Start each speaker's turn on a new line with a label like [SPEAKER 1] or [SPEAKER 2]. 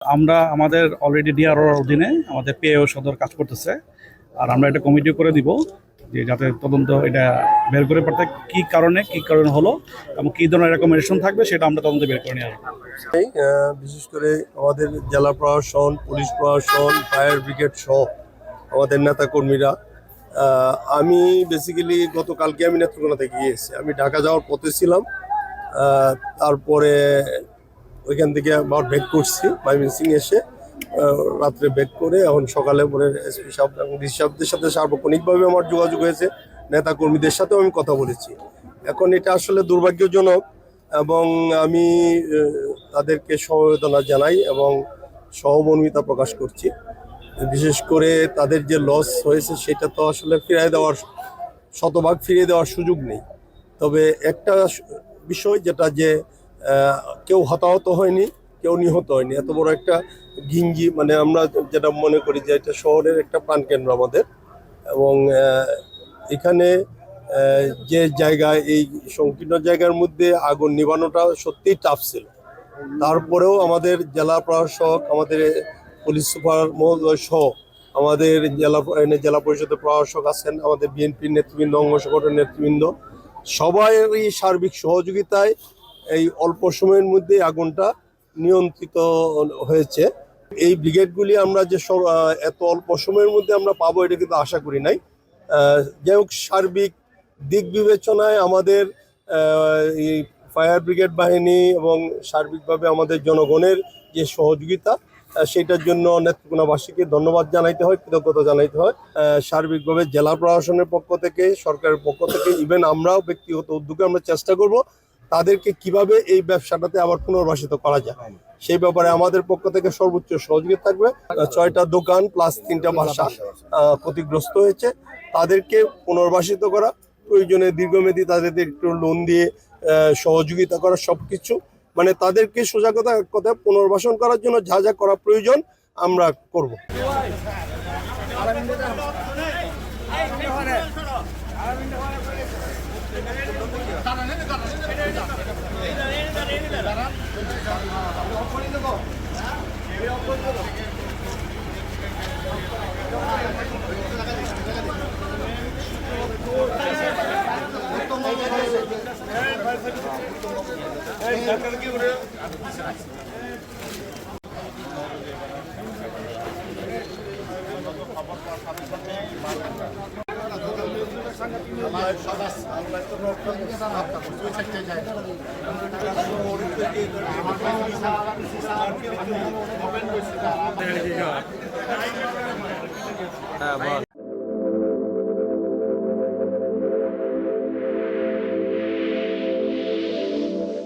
[SPEAKER 1] আমরা আমাদের অলরেডি ডিআরওর অধীনে আমাদের পিএও সদর কাজ করতেছে। আর আমরা একটা কমিটি করে দিব যে যাতে তদন্ত এটা বের করে পড়তে কি কারণে হলো এবং কি ধরনের রেকমেন্ডেশন থাকবে সেটা আমরা তদন্ত বের করে নিয়ে আসবো।
[SPEAKER 2] বিশেষ করে আমাদের জেলা প্রশাসন, পুলিশ প্রশাসন, ফায়ার ব্রিগেড সহ আমাদের নেতা কর্মীরা, আমি বেসিক্যালি গতকালকে আমি নেত্রকোনা থেকে গিয়েছি। আমি ঢাকা যাওয়ার পথে ছিলাম, তারপরে ওইখান থেকে আবার ব্যাক করছি ময়মনসিং এসে, রাত্রে ব্যাক করে এখন সকালে পরে এসপি সাহেব এবং ডিসি সাহেবদের সাথে সার্বক্ষণিকভাবে আমার যোগাযোগ হয়েছে, নেতা কর্মীদের সাথেও আমি কথা বলেছি। এখন এটা আসলে দুর্ভাগ্যজনক এবং আমি তাদেরকে সমবেদনা জানাই এবং সহমর্মিতা প্রকাশ করছি। বিশেষ করে তাদের যে লস হয়েছে সেটা তো আসলে শতভাগ ফিরিয়ে দেওয়ার সুযোগ নেই। তবে একটা বিষয় যেটা যে কেউ হতাহত হয়নি, কেউ নিহত হয়নি। এত বড় একটা ঘিঞ্জি, মানে আমরা যেটা মনে করি যে এটা শহরের একটা প্রাণকেন্দ্র আমাদের, এবং এখানে যে জায়গায় এই সংকীর্ণ জায়গার মধ্যে আগুন নিভানোটা সত্যিই টাফ ছিল। তারপরেও আমাদের জেলা প্রশাসক, আমাদের পুলিশ সুপার মহোদয় সহ আমাদের জেলা পরিষদের প্রশাসক আছেন, আমাদের বিএনপির নেতৃবৃন্দ, অঙ্গ সংগঠনের নেতৃবৃন্দ, সবারই সার্বিক সহযোগিতায় এই অল্প সময়ের মধ্যে আগুনটা নিয়ন্ত্রিত হয়েছে। এই ব্রিগেডগুলি আমরা যে এত অল্প সময়ের মধ্যে আমরা পাবো এটা কিন্তু আশা করি নাই। যাই হোক, সার্বিক দিক বিবেচনায় আমাদের এই ফায়ার ব্রিগেড বাহিনী এবং সার্বিকভাবে আমাদের জনগণের যে সহযোগিতা, সেটার জন্য নেত্রকোনাবাসীকে ধন্যবাদ জানাইতে হয়, কৃতজ্ঞতা জানাইতে হয়। সার্বিকভাবে জেলা প্রশাসনের পক্ষ থেকে, সরকারের পক্ষ থেকে, ইভেন আমরাও ব্যক্তিগত উদ্যোগে আমরা চেষ্টা করব তাদেরকে কিভাবে এই ব্যবসাটাতে আবার পুনর্বাসিত করা যায়, সেই ব্যাপারে আমাদের পক্ষ থেকে সর্বোচ্চ সহযোগিতা থাকবে। 6টা দোকান প্লাস 3টা বাসা ক্ষতিগ্রস্ত হয়েছে, তাদেরকে পুনর্বাসিত করা, প্রয়োজনে দীর্ঘমেয়াদী তাদেরকে একটু লোন দিয়ে সহযোগিতা করা, সবকিছু মানে তাদেরকে সোজা কথা পুনর্বাসন করার জন্য যা যা করা প্রয়োজন আমরা করব।
[SPEAKER 3] হ্যাঁ।